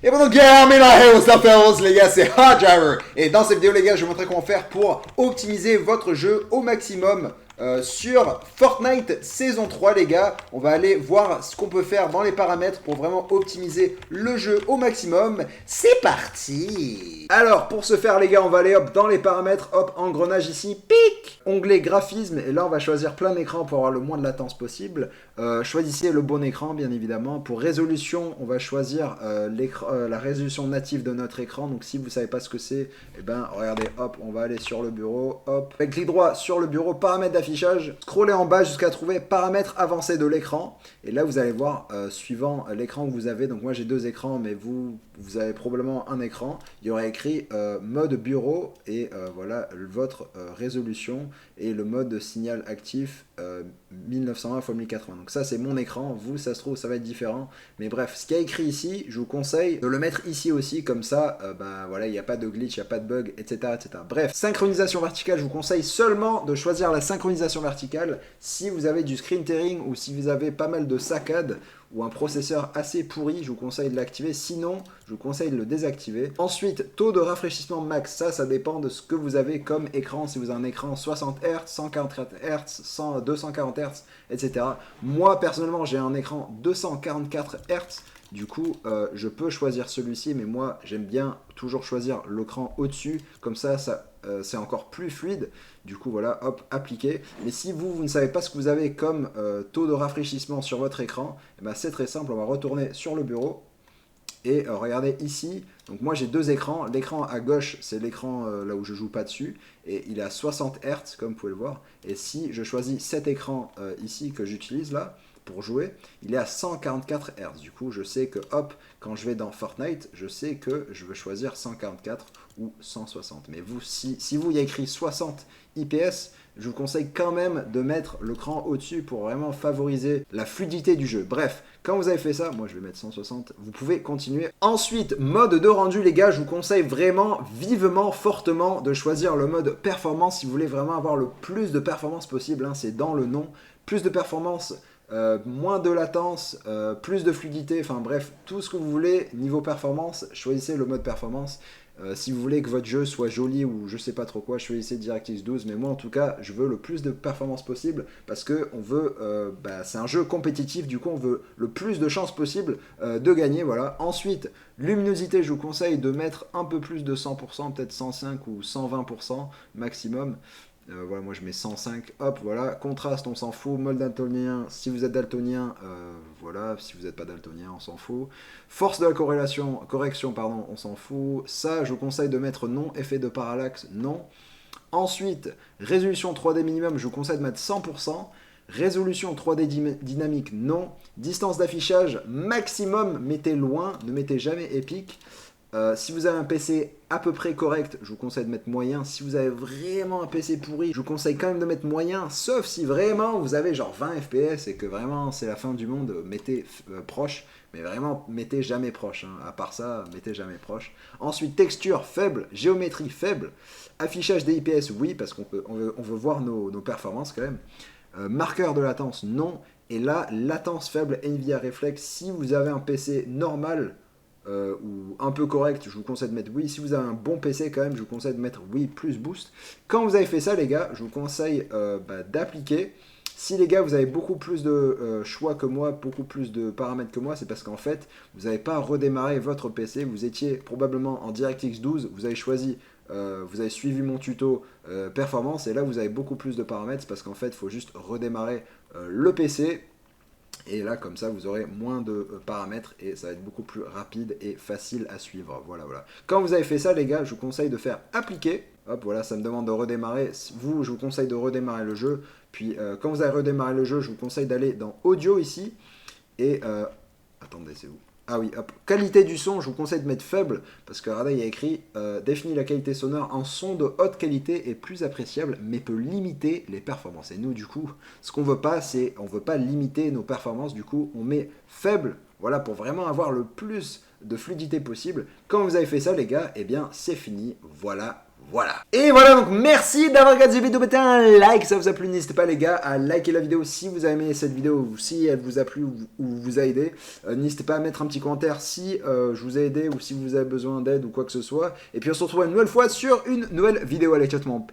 Et bon donc, yeah, mais là, hey, what's up, fellas, les gars, c'est Hot Driver. Et dans cette vidéo, les gars, je vais vous montrer comment faire pour optimiser votre jeu au maximum sur Fortnite saison 3, les gars. On va aller voir ce qu'on peut faire dans les paramètres pour vraiment optimiser le jeu au maximum. C'est parti. Alors, pour ce faire, les gars, on va aller hop dans les paramètres, hop, engrenage ici, pic, onglet graphisme. Et là, on va choisir plein écran pour avoir le moins de latence possible. Choisissez le bon écran, bien évidemment. Pour résolution, on va choisir la résolution native de notre écran. Donc si vous ne savez pas ce que c'est, eh ben regardez, hop, on va aller sur le bureau, hop, avec clic droit sur le bureau, paramètres d'affichage, scrollez en bas jusqu'à trouver paramètres avancés de l'écran. Et là, vous allez voir, suivant l'écran que vous avez, donc moi j'ai deux écrans, mais vous avez probablement un écran, il y aura écrit mode bureau et voilà votre résolution et le mode signal actif 1920 x 1080. Donc ça c'est mon écran, vous ça se trouve ça va être différent, mais bref, ce qu'il y a écrit ici, je vous conseille de le mettre ici aussi, comme ça voilà, il n'y a pas de glitch, il n'y a pas de bug, etc., etc. Bref, synchronisation verticale, je vous conseille seulement de choisir la synchronisation verticale si vous avez du screen tearing ou si vous avez pas mal de saccades ou un processeur assez pourri, je vous conseille de l'activer, sinon je vous conseille de le désactiver. Ensuite, taux de rafraîchissement max, ça dépend de ce que vous avez comme écran, si vous avez un écran 60 Hz, 144 Hz, 240 Hz, etc. Moi personnellement j'ai un écran 244 Hz, du coup je peux choisir celui-ci, mais moi j'aime bien toujours choisir l'écran au-dessus, comme ça c'est encore plus fluide. Du coup voilà, hop, appliqué. Mais si vous ne savez pas ce que vous avez comme taux de rafraîchissement sur votre écran, eh ben, c'est très simple, on va retourner sur le bureau. Et regardez ici, donc moi j'ai deux écrans. L'écran à gauche, c'est l'écran là où je joue pas dessus. Et il est à 60 Hz, comme vous pouvez le voir. Et si je choisis cet écran ici que j'utilise là, pour jouer, il est à 144 Hz. Du coup, je sais que, hop, quand je vais dans Fortnite, je sais que je veux choisir 144 ou 160. Mais vous, si vous, il y a écrit 60 IPS, je vous conseille quand même de mettre l'écran au-dessus pour vraiment favoriser la fluidité du jeu. Bref, quand vous avez fait ça, moi je vais mettre 160, vous pouvez continuer. Ensuite, mode de rendu, les gars, je vous conseille vraiment, vivement, fortement de choisir le mode performance si vous voulez vraiment avoir le plus de performance possible, hein, c'est dans le nom. Plus de performance, moins de latence, plus de fluidité, enfin bref, tout ce que vous voulez niveau performance, choisissez le mode performance. Si vous voulez que votre jeu soit joli ou je sais pas trop quoi, choisissez DirectX 12, mais moi en tout cas je veux le plus de performance possible parce que on veut, c'est un jeu compétitif, du coup on veut le plus de chances possible de gagner, voilà. Ensuite, luminosité, je vous conseille de mettre un peu plus de 100%, peut-être 105 ou 120% maximum. Voilà, moi je mets 105, hop, voilà, contraste, on s'en fout, mode daltonien, si vous êtes daltonien, voilà, si vous n'êtes pas daltonien, on s'en fout. Force de la correction, pardon, on s'en fout. Ça, je vous conseille de mettre non, effet de parallaxe, non. Ensuite, résolution 3D minimum, je vous conseille de mettre 100%. Résolution 3D dynamique, non. Distance d'affichage, maximum, mettez loin, ne mettez jamais épique. Si vous avez un PC à peu près correct, je vous conseille de mettre moyen. Si vous avez vraiment un PC pourri, je vous conseille quand même de mettre moyen, sauf si vraiment vous avez genre 20 FPS et que vraiment c'est la fin du monde, mettez proche, mais vraiment mettez jamais proche, hein. À part ça, mettez jamais proche. Ensuite, texture faible, géométrie faible, affichage des IPS, oui, parce on veut voir nos performances quand même. Marqueur de latence, non. Et là, latence faible, Nvidia Reflex, si vous avez un PC normal, ou un peu correct, je vous conseille de mettre oui. Si vous avez un bon PC quand même, je vous conseille de mettre oui plus boost. Quand vous avez fait ça, les gars, je vous conseille d'appliquer. Si les gars, vous avez beaucoup plus de choix que moi, beaucoup plus de paramètres que moi, c'est parce qu'en fait, vous n'avez pas redémarré votre PC. Vous étiez probablement en DirectX 12, vous avez choisi, vous avez suivi mon tuto performance, et là, vous avez beaucoup plus de paramètres, c'est parce qu'en fait, il faut juste redémarrer le PC. Et là, comme ça, vous aurez moins de paramètres et ça va être beaucoup plus rapide et facile à suivre. Voilà, voilà. Quand vous avez fait ça, les gars, je vous conseille de faire appliquer. Hop, voilà, ça me demande de redémarrer. Vous, je vous conseille de redémarrer le jeu. Puis, quand vous avez redémarré le jeu, je vous conseille d'aller dans Audio ici. Et, attendez, c'est où? Ah oui, hop. Qualité du son, je vous conseille de mettre faible, parce que regardez, il y a écrit définit la qualité sonore, un son de haute qualité est plus appréciable, mais peut limiter les performances. Et nous, du coup, ce qu'on veut pas, c'est, on veut pas limiter nos performances, du coup, on met faible, voilà, pour vraiment avoir le plus de fluidité possible. Quand vous avez fait ça, les gars, eh bien, c'est fini, voilà. Voilà. Et voilà, donc merci d'avoir regardé cette vidéo, mettez un like si ça vous a plu, n'hésitez pas les gars à liker la vidéo si vous avez aimé cette vidéo, ou si elle vous a plu ou vous a aidé. N'hésitez pas à mettre un petit commentaire si je vous ai aidé ou si vous avez besoin d'aide ou quoi que ce soit. Et puis on se retrouve une nouvelle fois sur une nouvelle vidéo. Allez, ciao tout le monde.